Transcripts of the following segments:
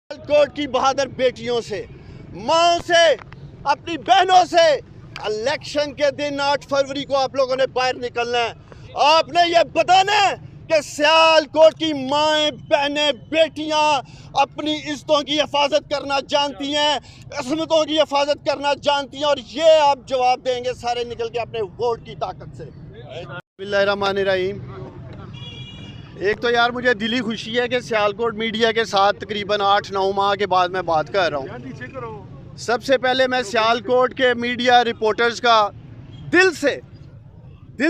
सियालकोट की बहादुर बेटियों से, माओ से, अपनी बहनों से इलेक्शन के दिन 8 फरवरी को आप लोगों ने बाहर निकलना है। आपने ये बताना है कि सियालकोट की माएँ, बहनें, बेटियां अपनी इज्जतों की हिफाजत करना जानती हैं, असमतों की हिफाजत करना जानती हैं, और ये आप जवाब देंगे सारे निकल के अपने वोट की ताकत से। बिस्मिल्लाहिर्रहमानिर्रहीम। एक तो यार मुझे दिली खुशी है कि सियालकोट मीडिया के साथ तकरीबन 8-9 माह के बाद मैं बात कर रहा हूँ। सबसे पहले मैं सियालकोट के मीडिया रिपोर्टर्स का दिल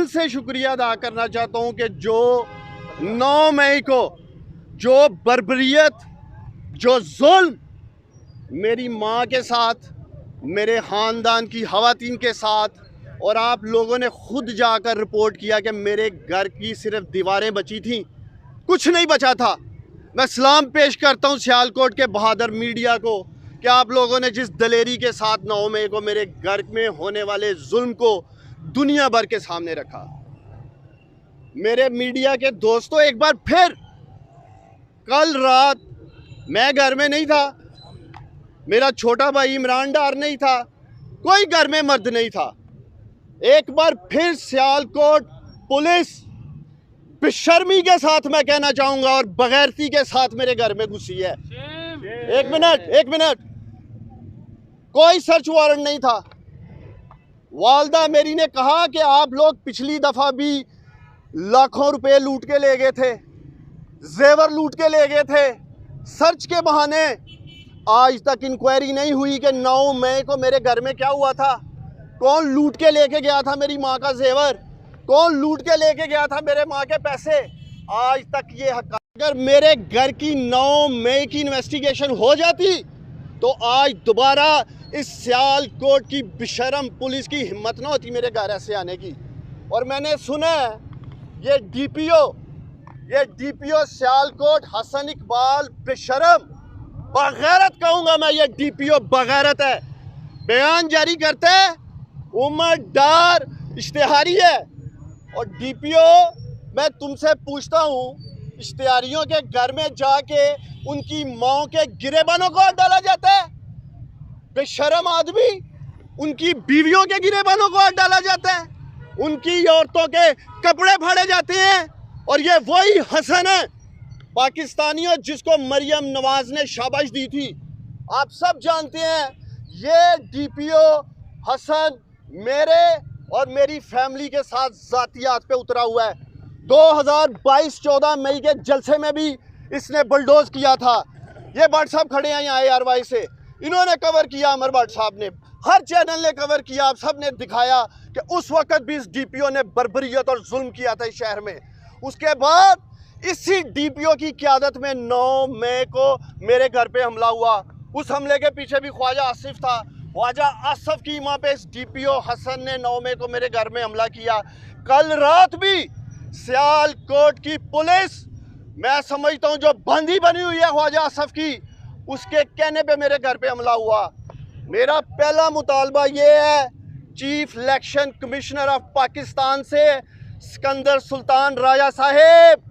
से शुक्रिया अदा करना चाहता हूँ कि जो 9 मई को जो बर्बरियत, जो जुल्म मेरी माँ के साथ, मेरे ख़ानदान की ख़वातीन के साथ, और आप लोगों ने खुद जाकर रिपोर्ट किया कि मेरे घर की सिर्फ दीवारें बची थीं, कुछ नहीं बचा था। मैं सलाम पेश करता हूँ सियालकोट के बहादुर मीडिया को कि आप लोगों ने जिस दलेरी के साथ 9 मई को मेरे घर में होने वाले जुल्म को दुनिया भर के सामने रखा। मेरे मीडिया के दोस्तों, एक बार फिर कल रात मैं घर में नहीं था, मेरा छोटा भाई इमरान डार नहीं था, कोई घर में मर्द नहीं था। एक बार फिर सियालकोट पुलिस बेशर्मी के साथ, मैं कहना चाहूँगा, और बगैरती के साथ मेरे घर में घुसी है। एक मिनट, कोई सर्च वारंट नहीं था। वालदा मेरी ने कहा कि आप लोग पिछली दफ़ा भी लाखों रुपए लूट के ले गए थे, जेवर लूट के ले गए थे। सर्च के बहाने आज तक इंक्वायरी नहीं हुई कि 9 मई को मेरे घर में क्या हुआ था, कौन लूट के लेके गया था मेरी माँ का जेवर, कौन लूट के लेके गया था मेरे माँ के पैसे। आज तक ये हक़, अगर मेरे घर की 9 मई की इन्वेस्टिगेशन हो जाती तो आज दोबारा इस सियालकोट की बेशरम पुलिस की हिम्मत ना होती मेरे घर ऐसे आने की। और मैंने सुना है ये डीपीओ सियालकोट हसन इकबाल बेशरम, बगैरत कहूँगा मैं, ये डीपीओ बगैरत है, बयान जारी करते है, उमर डार इश्तिहारी है। और डीपीओ, मैं तुमसे पूछता हूँ, इश्तिहारियों के घर में जाके उनकी माओ के गिरेबानों को हाथ डाला जाता है? बेशरम आदमी, उनकी बीवियों के गिरेबानों को हाथ डाला जाता है, उनकी औरतों के कपड़े फाड़े जाते हैं। और ये वही हसन है पाकिस्तानियों जिसको मरियम नवाज ने शाबाश दी थी। आप सब जानते हैं ये डीपीओ हसन मेरे और मेरी फैमिली के साथ ज़ातियात पे उतरा हुआ है। 2022-14 मई के जलसे में भी इसने बुलडोज किया था। ये भट्ट साहब खड़े हैं यहाँ ARY से, इन्होंने कवर किया, अमर भट्ट साहब ने, हर चैनल ने कवर किया, आप सब ने दिखाया कि उस वक्त भी इस डीपीओ ने बर्बरियत और जुल्म किया था इस शहर में। उसके बाद इसी डीपीओ की क़यादत में 9 मई को मेरे घर पे हमला हुआ। उस हमले के पीछे भी ख्वाजा आसिफ था। ख्वाजा आसिफ की माँ पे इस डीपीओ हसन ने 9 मई को मेरे घर में हमला किया। कल रात भी सियालकोट की पुलिस, मैं समझता हूँ जो बंदी बनी हुई है ख्वाजा आसिफ की, उसके कहने पे मेरे घर पे हमला हुआ। मेरा पहला मुतालबा ये है chief election commissioner of Pakistan से, सिकंदर सुल्तान राजा साहेब,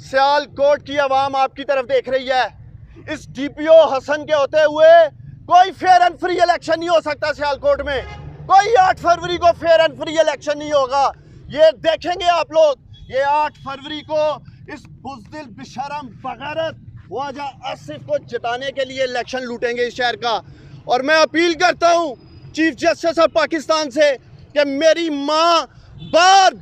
सियालकोट की आवाम आपकी तरफ देख रही है। इस डीपीओ हसन के होते हुए कोई फेयर एंड फ्री इलेक्शन नहीं हो सकता सियालकोट में। कोई 8 फरवरी को फेयर एंड फ्री इलेक्शन नहीं होगा। ये देखेंगे आप लोग, ये 8 फरवरी को इस बुज़दिल बेशरम बगैरत ख्वाजा आसिफ को जिताने के लिए इलेक्शन लूटेंगे इस शहर का। और मैं अपील करता हूँ चीफ जस्टिस ऑफ पाकिस्तान से कि मेरी माँ बार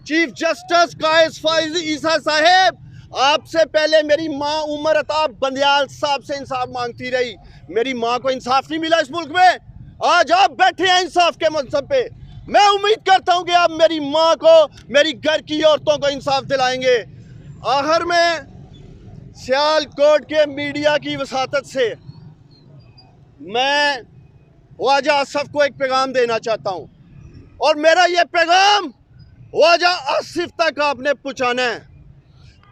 चीफ जस्टिस कायस फाइज ईसा साहेब, आपसे पहले मेरी माँ उमर अताब बंदियाल साहब से इंसाफ मांगती रही। मेरी माँ को इंसाफ नहीं मिला इस मुल्क में, आज आप बैठे हैं इंसाफ के मनसब पे। मैं उम्मीद करता हूँ कि आप मेरी माँ को, मेरी घर की औरतों को इंसाफ दिलाएंगे। आखिर में सियालकोट के मीडिया की वसातत से मैं ख्वाजा आसिफ को एक पैगाम देना चाहता हूँ, और मेरा ये पैगाम ख्वाजा आसिफ तक आपने पहुँचाना है।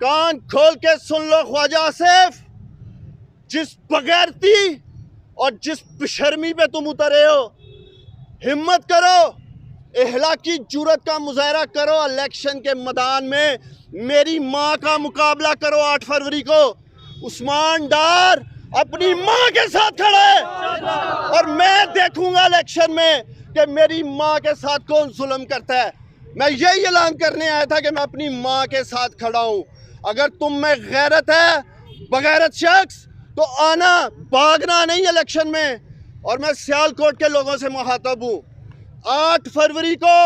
कान खोल के सुन लो ख्वाजा आसिफ, जिस बगैरती और जिस बेशर्मी पे तुम उतरे हो, हिम्मत करो, इहलाकी जुर्रत का मुजाहरा करो, इलेक्शन के मैदान में मेरी माँ का मुकाबला करो 8 फरवरी को। उस्मान डार अपनी माँ के साथ खड़ा है और मैं देखूंगा इलेक्शन में कि मेरी माँ के साथ कौन जुल्म करता है। मैं यही ऐलान करने आया था कि मैं अपनी माँ के साथ खड़ा हूँ। अगर तुम में गैरत है, बगैरत शख्स, तो आना, भागना नहीं इलेक्शन में। और मैं सियालकोट के लोगों से मुखातब हूँ। 8 फरवरी को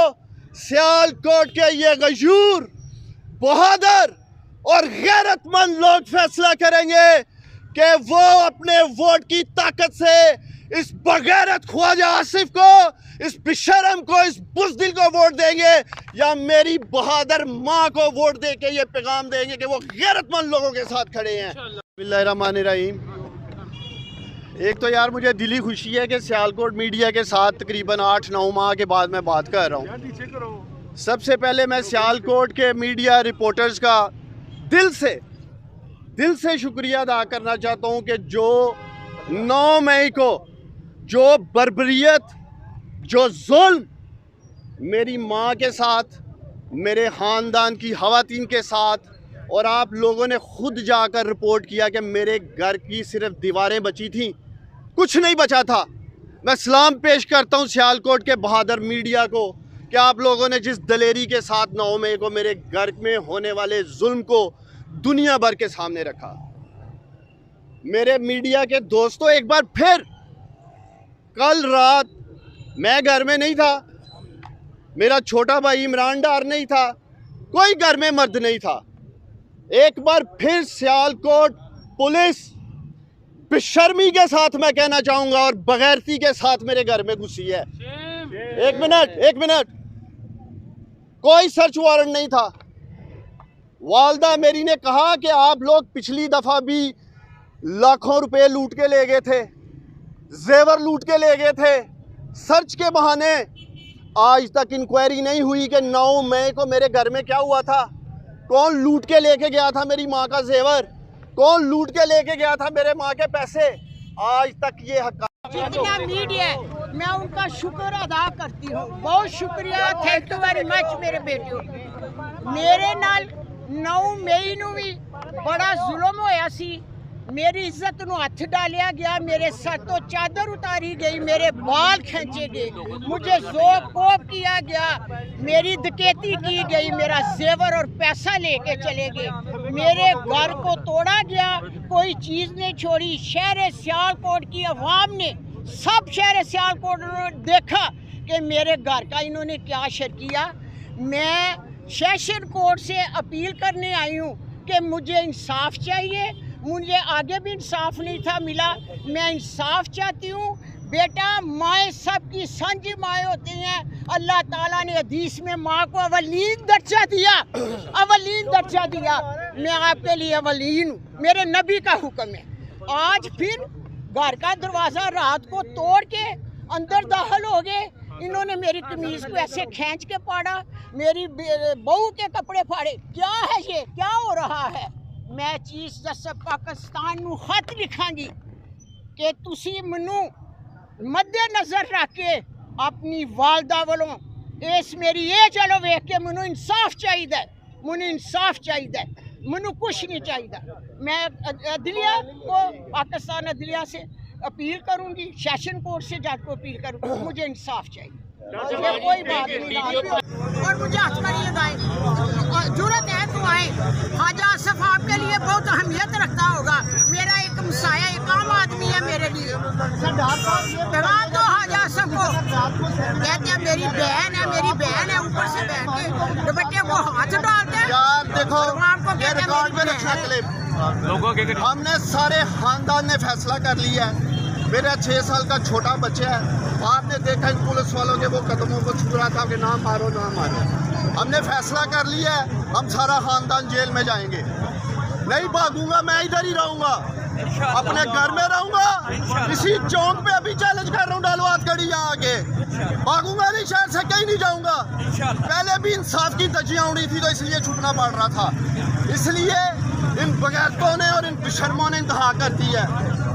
सियालकोट के ये गयूर, बहादुर और गैरतमंद लोग फैसला करेंगे कि वो अपने वोट की ताकत से इस बगैरत ख्वाजा आसिफ को, इस बेशरम को, इस बुज़दिल को वोट देंगे या मेरी बहादुर माँ को वोट दे के ये पैगाम देंगे कि वो गैरतमंद लोगों के साथ खड़े हैं। बिस्मिल्लाहिर्रहमानिर्रहीम। एक तो यार मुझे दिली खुशी है कि सियालकोट मीडिया के साथ तकरीबन 8-9 माह के बाद मैं बात कर रहा हूँ। सबसे पहले मैं सियालकोट के मीडिया रिपोर्टर्स का दिल से शुक्रिया अदा करना चाहता हूँ कि जो 9 मई को जो बर्बरियत, जो जुल्म मेरी माँ के साथ, मेरे ख़ानदान की ख़वातीन के साथ, और आप लोगों ने ख़ुद जाकर रिपोर्ट किया कि मेरे घर की सिर्फ दीवारें बची थीं, कुछ नहीं बचा था। मैं सलाम पेश करता हूँ सियालकोट के बहादुर मीडिया को कि आप लोगों ने जिस दलेरी के साथ 9 मई को मेरे घर में होने वाले जुल्म को दुनिया भर के सामने रखा। मेरे मीडिया के दोस्तों, एक बार फिर कल रात मैं घर में नहीं था, मेरा छोटा भाई इमरान डार नहीं था, कोई घर में मर्द नहीं था। एक बार फिर सियालकोट पुलिस बेशर्मी के साथ, मैं कहना चाहूँगा, और बगैरती के साथ मेरे घर में घुसी है। एक मिनट, कोई सर्च वारंट नहीं था। वालदा मेरी ने कहा कि आप लोग पिछली दफ़ा भी लाखों रुपए लूट के ले गए थे, जेवर लूट के ले गए थे। सर्च के बहाने आज तक इंक्वायरी नहीं हुई कि 9 मई को मेरे घर में क्या हुआ था, कौन लूट के लेके गया था मेरी माँ का जेवर, कौन लूट के लेके गया था मेरे माँ के पैसे। आज तक ये जितना मीडिया है मैं उनका शुक्र अदा करती हूँ, बहुत शुक्रिया, थैंक यू वेरी मच मेरे बेटियों। मेरे नाल 9 मई नूं भी बड़ा जुल्म होया सी, मेरी इज्जत नूं हथ डालिया गया, मेरे सर तो चादर उतारी गई, मेरे बाल खींचे गए, मुझे जोर कोप किया गया, मेरी डकैती की गई, मेरा जेवर और पैसा लेके चले गए, मेरे घर को तोड़ा गया, कोई चीज़ नहीं छोड़ी। शहर सियालकोट की आवाम ने, सब शहर सियालकोट ने देखा कि मेरे घर का इन्होंने क्या असर किया। मैं सेशन कोर्ट से अपील करने आई हूँ कि मुझे इंसाफ चाहिए, मुझे आगे भी इंसाफ नहीं था मिला, मैं इंसाफ चाहती हूँ। बेटा, माएँ सबकी सांझी माएँ होती हैं। अल्लाह ताला ने हदीस में माँ को अवलीन दर्जा दिया, अवलीन दर्जा दिया। मैं आपके लिए अवलीन हूँ, मेरे नबी का हुक्म है। आज फिर घर का दरवाज़ा रात को तोड़ के अंदर दाखिल हो गए, इन्होंने मेरी कमीज को ऐसे खींच के पाड़ा, मेरी बहू के कपड़े फाड़े। क्या है ये, क्या हो रहा है? मैं चीफ जस्टिस पाकिस्तान नूं खत लिखांगी कि तुसी मनु मद्देनजर रख के अपनी वालदा वालों इस मेरी ये चलो वेख के मनु इंसाफ चाहिए, मनु इंसाफ चाहिए, मनु कुछ नहीं चाहिए। मैं अदलिया को, पाकिस्तान अदलिया से अपील करूंगी, सेशन कोर्ट से जज को अपील करूंगी, मुझे इंसाफ चाहिए, कोई बात नहीं। और मुझे हथ कड़ी लगाए, जरूरत है तो आए। ख्वाजा आसिफ आपके लिए बहुत अहमियत रखता होगा, मेरा एक मसाया, एक आम आदमी है मेरे लिए। पैगाम दो ख्वाजा आसिफ को, कहते हैं मेरी बहन है, मेरी बहन है, ऊपर से बैठ के दुपट्टे को हाथ डालते हैं। यार देखो, आपको ये रिकॉर्ड में रखना क्लिप, हमने सारे खानदान ने फैसला कर लिया है। मेरा 6 साल का छोटा बच्चा है, आपने देखा इन पुलिस वालों के वो कदमों को छू रहा था कि ना मारो ना मारो। हमने फैसला कर लिया है, हम सारा खानदान जेल में जाएंगे। नहीं भागूंगा, मैं इधर ही रहूंगा, अपने घर में रहूंगा। इसी चौक पे अभी चैलेंज कर रहा हूँ, डालो हाथ कड़ी यहाँ आके, भागूंगा नहीं, शहर से कहीं नहीं जाऊंगा। पहले भी इंसाफ की धज्जियां उड़ी थी तो इसलिए छुपना पड़ रहा था, इसलिए इन बगैरतों ने और इन बेशर्मों ने इंतहा कर दी है।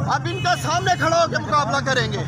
अब इनका सामने खड़ा होकर मुकाबला करेंगे।